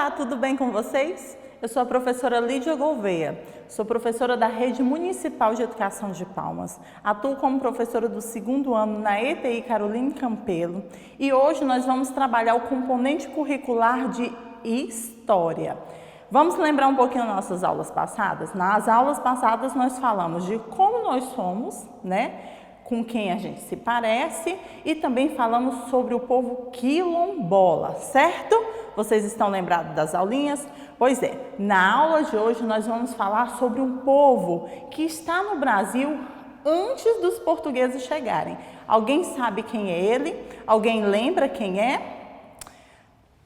Olá, tudo bem com vocês? Eu sou a professora Lídia Gouveia, sou professora da Rede Municipal de Educação de Palmas. Atuo como professora do 2º ano na ETI Caroline Campelo e hoje nós vamos trabalhar o componente curricular de História. Vamos lembrar um pouquinho das nossas aulas passadas? Nas aulas passadas nós falamos de como nós somos, com quem a gente se parece e também falamos sobre o povo quilombola, certo? Vocês estão lembrados das aulinhas? Pois é, na aula de hoje nós vamos falar sobre um povo que está no Brasil antes dos portugueses chegarem. Alguém sabe quem é ele? Alguém lembra quem é?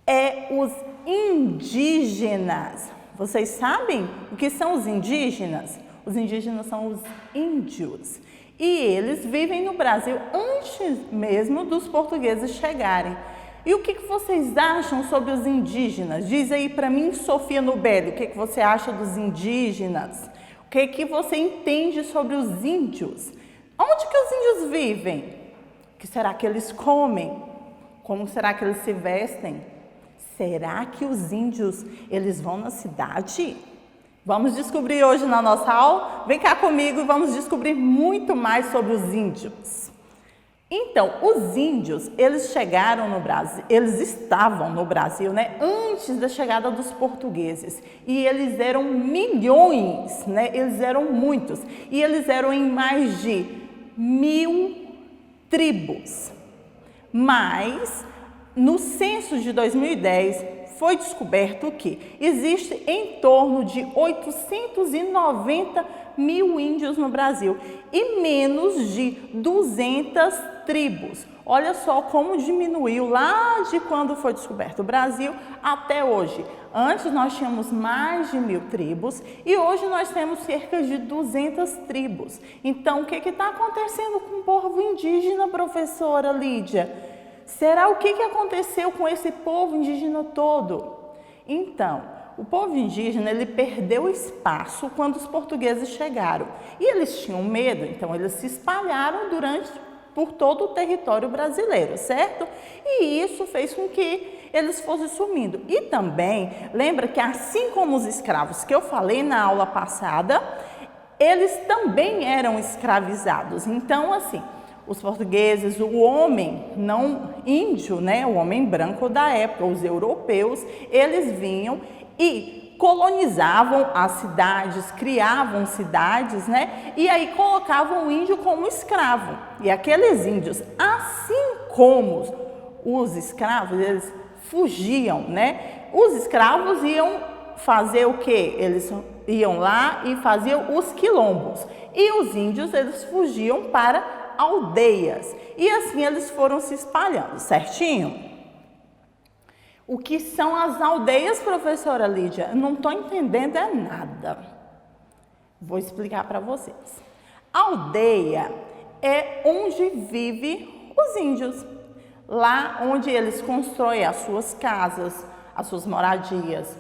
É os indígenas. Vocês sabem o que são os indígenas? Os indígenas são os índios. E eles vivem no Brasil antes mesmo dos portugueses chegarem. E o que vocês acham sobre os indígenas? Diz aí para mim, Sofia Nubelli, o que você acha dos indígenas? O que você entende sobre os índios? Onde que os índios vivem? O que será que eles comem? Como será que eles se vestem? Será que os índios, eles vão na cidade? Vamos descobrir hoje na nossa aula? Vem cá comigo e vamos descobrir muito mais sobre os índios. Então, os índios, eles chegaram no Brasil, eles estavam no Brasil, antes da chegada dos portugueses. E eles eram milhões, eles eram muitos. E eles eram em mais de 1000 tribos. Mas, no censo de 2010, foi descoberto que existe em torno de 890 mil índios no Brasil e menos de 200 tribos. Olha só como diminuiu lá de quando foi descoberto o Brasil até hoje. Antes nós tínhamos mais de 1000 tribos e hoje nós temos cerca de 200 tribos. Então, o que está acontecendo com o povo indígena, professora Lídia? Será o que aconteceu com esse povo indígena todo? Então, o povo indígena, ele perdeu espaço quando os portugueses chegaram. E eles tinham medo, então eles se espalharam por todo o território brasileiro, certo? E isso fez com que eles fossem sumindo. E também, lembra que assim como os escravos que eu falei na aula passada, eles também eram escravizados. Então, assim, os portugueses, o homem não índio, o homem branco da época, os europeus, eles vinham e colonizavam as cidades, criavam cidades, e aí colocavam o índio como escravo. E aqueles índios, assim como os escravos, eles fugiam, Os escravos iam fazer o quê? Eles iam lá e faziam os quilombos. E os índios, eles fugiam para aldeias. E assim eles foram se espalhando, certinho? O que são as aldeias, professora Lídia? Eu não estou entendendo nada. Vou explicar para vocês. Aldeia é onde vivem os índios. Lá onde eles constroem as suas casas, as suas moradias,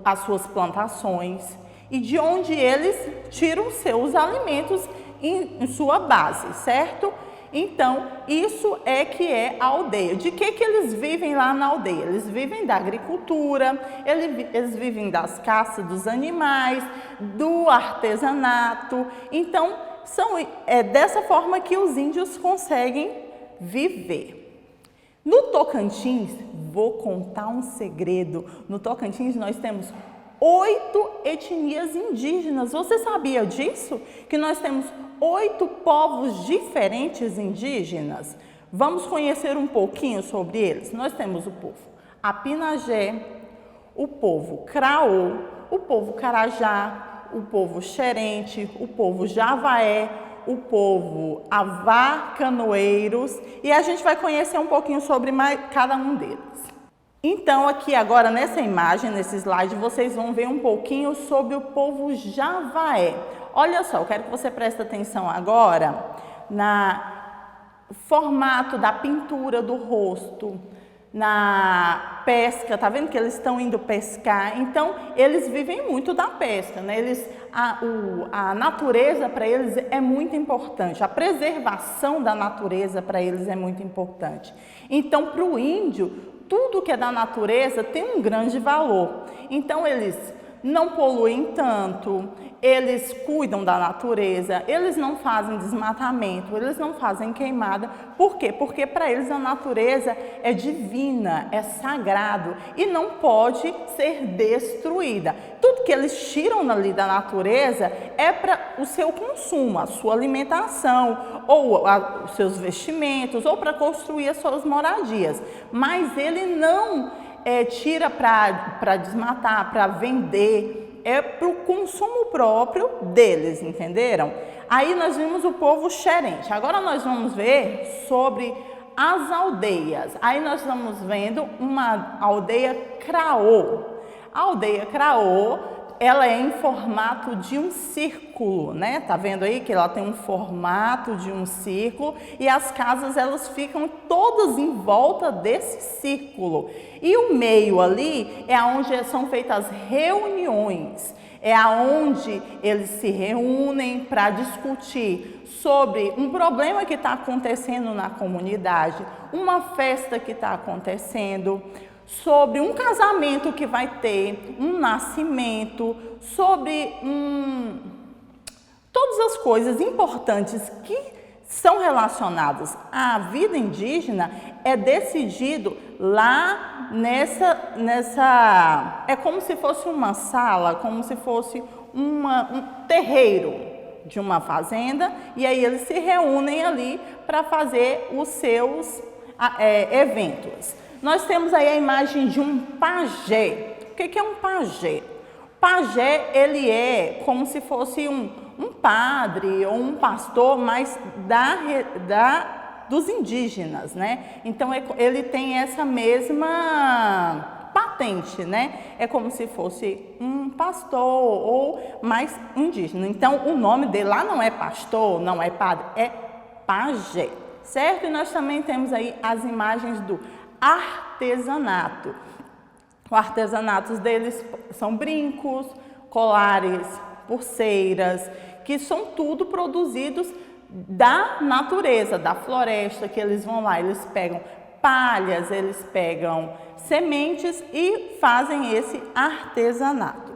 as suas plantações. E de onde eles tiram seus alimentos em sua base, certo? Então, isso é que é a aldeia. De que eles vivem lá na aldeia? Eles vivem da agricultura, eles vivem das caças dos animais, do artesanato. Então, é dessa forma que os índios conseguem viver. No Tocantins, vou contar um segredo. No Tocantins, nós temos 8 etnias indígenas. Você sabia disso? Que nós temos 8 povos diferentes indígenas? Vamos conhecer um pouquinho sobre eles? Nós temos o povo Apinagé, o povo Craô, o povo Carajá, o povo Xerente, o povo Javaé, o povo Avá-Canoeiros e a gente vai conhecer um pouquinho sobre cada um deles. Então, aqui agora nessa imagem, nesse slide, vocês vão ver um pouquinho sobre o povo Javaé. Olha só, eu quero que você preste atenção agora no formato da pintura do rosto, na pesca, tá vendo que eles estão indo pescar? Então, eles vivem muito da pesca, a natureza para eles é muito importante, a preservação da natureza para eles é muito importante. Então, para o índio, tudo que é da natureza tem um grande valor. Então, eles não poluem tanto, eles cuidam da natureza, eles não fazem desmatamento, eles não fazem queimada. Por quê? Porque para eles a natureza é divina, é sagrado e não pode ser destruída. Tudo que eles tiram ali da natureza é para o seu consumo, a sua alimentação, ou os seus vestimentos, ou para construir as suas moradias. Mas ele não tira para desmatar, para vender, é para o consumo próprio deles, entenderam? Aí nós vimos o povo xerente. Agora nós vamos ver sobre as aldeias. Aí nós estamos vendo uma aldeia Craô. A aldeia Craô, ela é em formato de um círculo, né? Tá vendo aí que ela tem um formato de um círculo e as casas elas ficam todas em volta desse círculo. E o meio ali é onde são feitas as reuniões, é aonde eles se reúnem para discutir sobre um problema que está acontecendo na comunidade, uma festa que está acontecendo, sobre um casamento que vai ter, um nascimento, sobre todas as coisas importantes que são relacionadas à vida indígena é decidido lá nessa é como se fosse uma sala, como se fosse um terreiro de uma fazenda, e aí eles se reúnem ali para fazer os seus eventos. Nós temos aí a imagem de um pajé. O que é um pajé? Pajé, ele é como se fosse um padre ou um pastor, mas dos indígenas, né? Então, ele tem essa mesma patente, né? É como se fosse um pastor ou mais indígena. Então, o nome dele lá não é pastor, não é padre, é pajé, certo? E nós também temos aí as imagens do artesanato. O artesanato deles são brincos, colares, pulseiras, que são tudo produzidos da natureza, da floresta, que eles vão lá, eles pegam palhas, eles pegam sementes e fazem esse artesanato.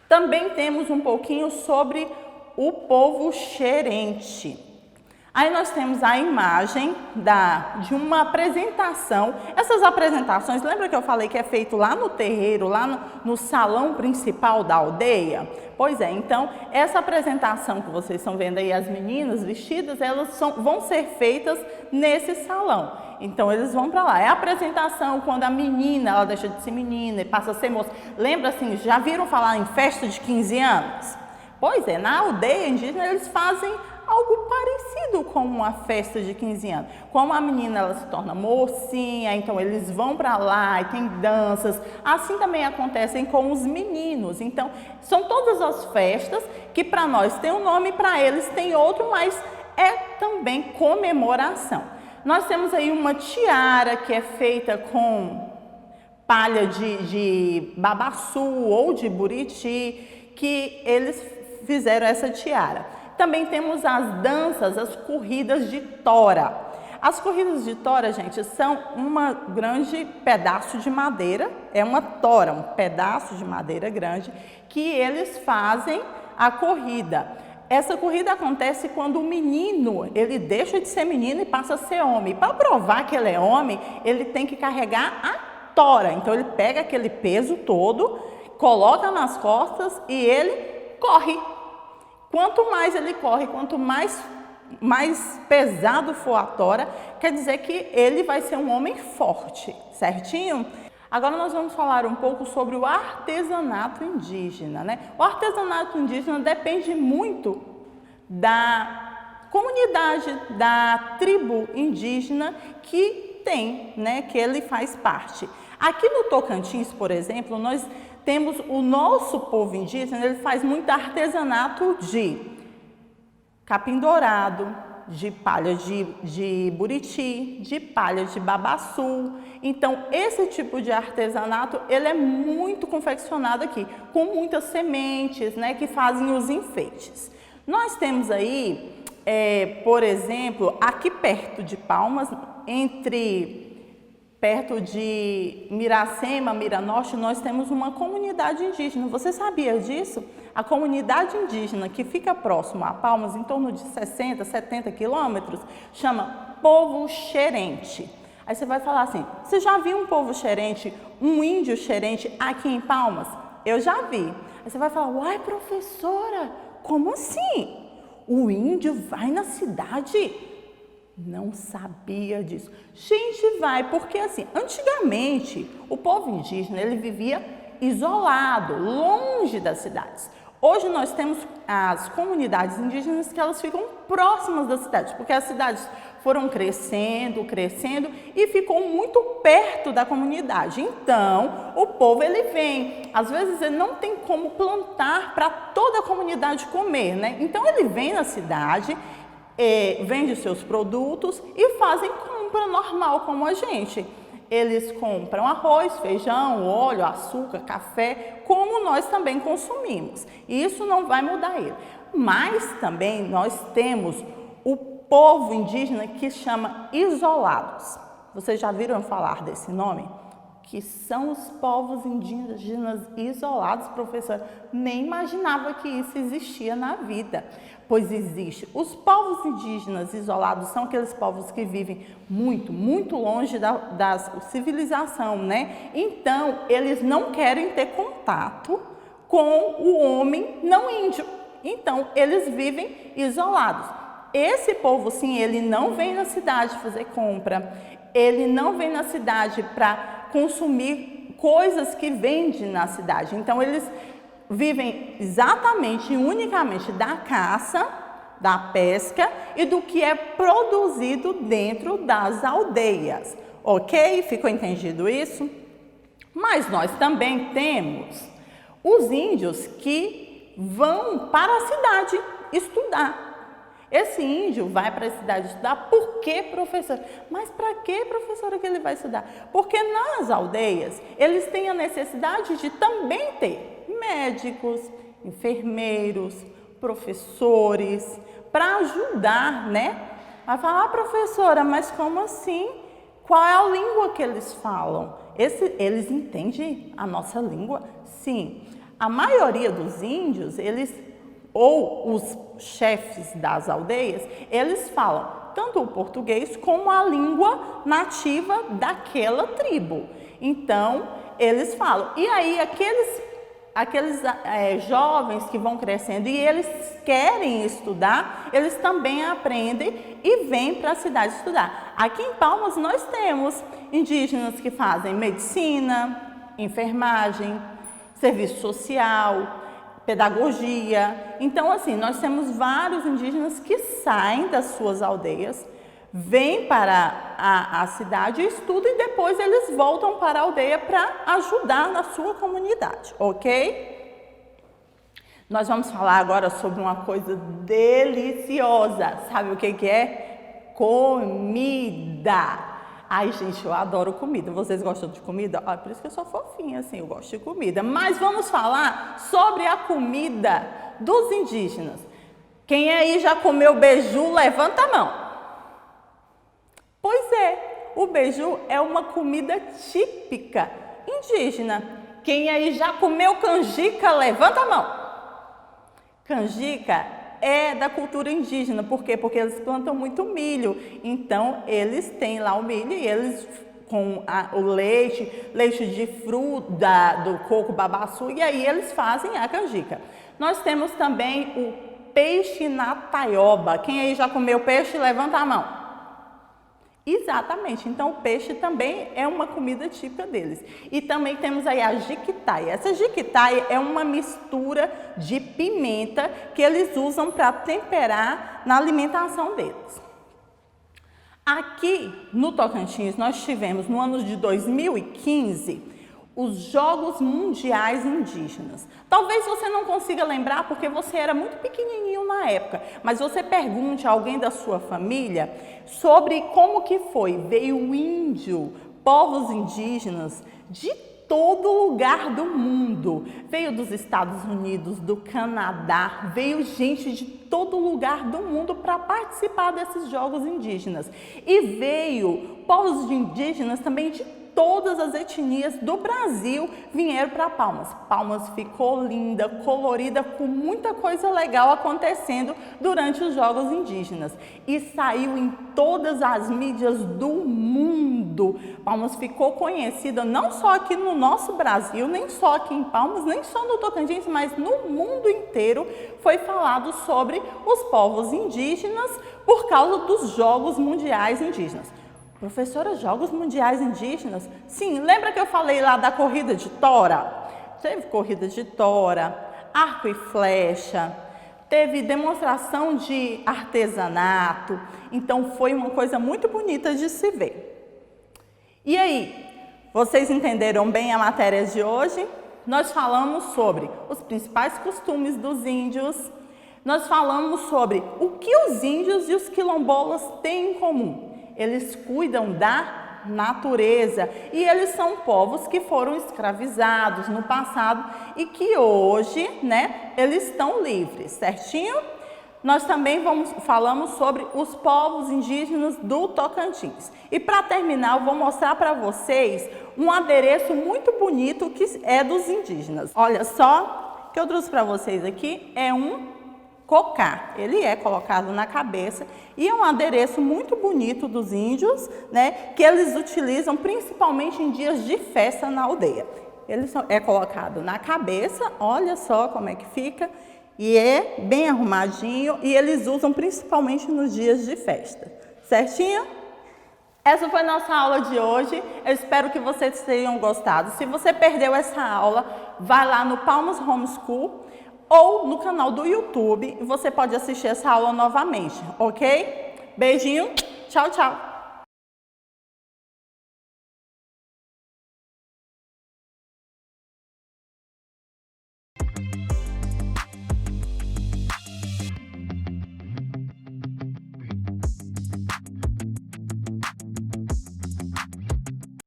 Também temos um pouquinho sobre o povo xerente. Aí nós temos a imagem de uma apresentação. Essas apresentações, lembra que eu falei que é feito lá no terreiro, lá no salão principal da aldeia? Pois é, então essa apresentação que vocês estão vendo aí, as meninas vestidas, elas vão ser feitas nesse salão. Então eles vão para lá. É a apresentação quando a menina, ela deixa de ser menina e passa a ser moça. Lembra assim, já viram falar em festa de 15 anos? Pois é, na aldeia indígena eles fazem algo parecido com uma festa de 15 anos. Como a menina ela se torna mocinha, então eles vão para lá e tem danças. Assim também acontecem com os meninos. Então, são todas as festas que para nós tem um nome, para eles tem outro, mas é também comemoração. Nós temos aí uma tiara que é feita com palha de babaçu ou de buriti, que eles fizeram essa tiara. Também temos as danças, as corridas de tora. As corridas de tora, gente, são um grande pedaço de madeira, é uma tora, um pedaço de madeira grande, que eles fazem a corrida. Essa corrida acontece quando o menino, ele deixa de ser menino e passa a ser homem. Para provar que ele é homem, ele tem que carregar a tora. Então, ele pega aquele peso todo, coloca nas costas e ele corre. Quanto mais ele corre, quanto mais pesado for a tora, quer dizer que ele vai ser um homem forte, certinho? Agora nós vamos falar um pouco sobre o artesanato indígena, né? O artesanato indígena depende muito da comunidade, da tribo indígena que tem, né? Que ele faz parte. Aqui no Tocantins, por exemplo, nós temos o nosso povo indígena, ele faz muito artesanato de capim dourado, de palha de buriti, de palha de babaçu. Então, esse tipo de artesanato, ele é muito confeccionado aqui, com muitas sementes, né, que fazem os enfeites. Nós temos aí, por exemplo, aqui perto de Palmas, entre perto de Miracema, Miranorte, nós temos uma comunidade indígena. Você sabia disso? A comunidade indígena que fica próximo a Palmas, em torno de 60, 70 quilômetros, chama Povo Xerente. Aí você vai falar assim, você já viu um povo xerente, um índio xerente aqui em Palmas? Eu já vi. Aí você vai falar, uai, professora, como assim? O índio vai na cidade? Não sabia disso. Gente, vai, porque assim, antigamente, o povo indígena, ele vivia isolado, longe das cidades. Hoje nós temos as comunidades indígenas que elas ficam próximas das cidades, porque as cidades foram crescendo e ficou muito perto da comunidade. Então, o povo ele vem, às vezes ele não tem como plantar para toda a comunidade comer, né? Então ele vem na cidade, vende seus produtos e fazem compra normal como a gente. Eles compram arroz, feijão, óleo, açúcar, café, como nós também consumimos. E isso não vai mudar ele. Mas também nós temos o povo indígena que chama isolados. Vocês já viram falar desse nome? Que são os povos indígenas isolados, professora. Nem imaginava que isso existia na vida. Pois existe. Os povos indígenas isolados são aqueles povos que vivem muito, muito longe da civilização, né? Então, eles não querem ter contato com o homem não índio. Então, eles vivem isolados. Esse povo, sim, ele não vem na cidade fazer compra. Ele não vem na cidade para consumir coisas que vende na cidade. Então, eles vivem exatamente e unicamente da caça, da pesca e do que é produzido dentro das aldeias. Ok? Ficou entendido isso? Mas nós também temos os índios que vão para a cidade estudar. Esse índio vai para a cidade estudar, por quê, professora? Mas para que, professora, que ele vai estudar? Porque nas aldeias, eles têm a necessidade de também ter médicos, enfermeiros, professores, para ajudar, né? Vai falar, professora, mas como assim? Qual é a língua que eles falam? Eles entendem a nossa língua? Sim. A maioria dos índios, ou os chefes das aldeias, eles falam tanto o português como a língua nativa daquela tribo. Então, eles falam. E aí, aqueles jovens que vão crescendo e eles querem estudar, eles também aprendem e vêm para a cidade estudar. Aqui em Palmas, nós temos indígenas que fazem medicina, enfermagem, serviço social, pedagogia. Então, assim, nós temos vários indígenas que saem das suas aldeias, vêm para a cidade, estudam e depois eles voltam para a aldeia para ajudar na sua comunidade, ok? Nós vamos falar agora sobre uma coisa deliciosa. Sabe o que é? Comida! Ai, gente, eu adoro comida. Vocês gostam de comida? Ah, por isso que eu sou fofinha, assim, eu gosto de comida. Mas vamos falar sobre a comida dos indígenas. Quem aí já comeu beiju, levanta a mão. Pois é, o beiju é uma comida típica indígena. Quem aí já comeu canjica, levanta a mão. Canjica é da cultura indígena. Por quê? Porque eles plantam muito milho. Então, eles têm lá o milho e eles com o leite de fruta, do coco babaçu, e aí eles fazem a canjica. Nós temos também o peixe na taioba. Quem aí já comeu peixe, levanta a mão. Exatamente, então o peixe também é uma comida típica deles. E também temos aí a jiquitaia. Essa jiquitaia é uma mistura de pimenta que eles usam para temperar na alimentação deles. Aqui no Tocantins nós tivemos no ano de 2015 os Jogos Mundiais Indígenas. Talvez você não consiga lembrar porque você era muito pequenininho na época, mas você pergunte a alguém da sua família sobre como que foi. Veio o índio, povos indígenas de todo lugar do mundo. Veio dos Estados Unidos, do Canadá, veio gente de todo lugar do mundo para participar desses jogos indígenas. E veio povos indígenas também de todas as etnias do Brasil vieram para Palmas. Palmas ficou linda, colorida, com muita coisa legal acontecendo durante os Jogos Indígenas. E saiu em todas as mídias do mundo. Palmas ficou conhecida não só aqui no nosso Brasil, nem só aqui em Palmas, nem só no Tocantins, mas no mundo inteiro foi falado sobre os povos indígenas por causa dos Jogos Mundiais Indígenas. Professora, Jogos Mundiais Indígenas? Sim, lembra que eu falei lá da corrida de tora? Teve corrida de tora, arco e flecha, teve demonstração de artesanato, então foi uma coisa muito bonita de se ver. E aí, vocês entenderam bem a matéria de hoje? Nós falamos sobre os principais costumes dos índios, nós falamos sobre o que os índios e os quilombolas têm em comum. Eles cuidam da natureza e eles são povos que foram escravizados no passado e que hoje, né, eles estão livres, certinho? Nós também falamos sobre os povos indígenas do Tocantins. E para terminar, eu vou mostrar para vocês um adereço muito bonito que é dos indígenas. Olha só, o que eu trouxe para vocês aqui é um cocá. Ele é colocado na cabeça e é um adereço muito bonito dos índios, né, que eles utilizam principalmente em dias de festa na aldeia. Ele é colocado na cabeça, olha só como é que fica, e é bem arrumadinho e eles usam principalmente nos dias de festa. Certinho? Essa foi a nossa aula de hoje. Eu espero que vocês tenham gostado. Se você perdeu essa aula, vai lá no Palmas Homeschool ou no canal do YouTube e você pode assistir essa aula novamente, ok? Beijinho, tchau, tchau!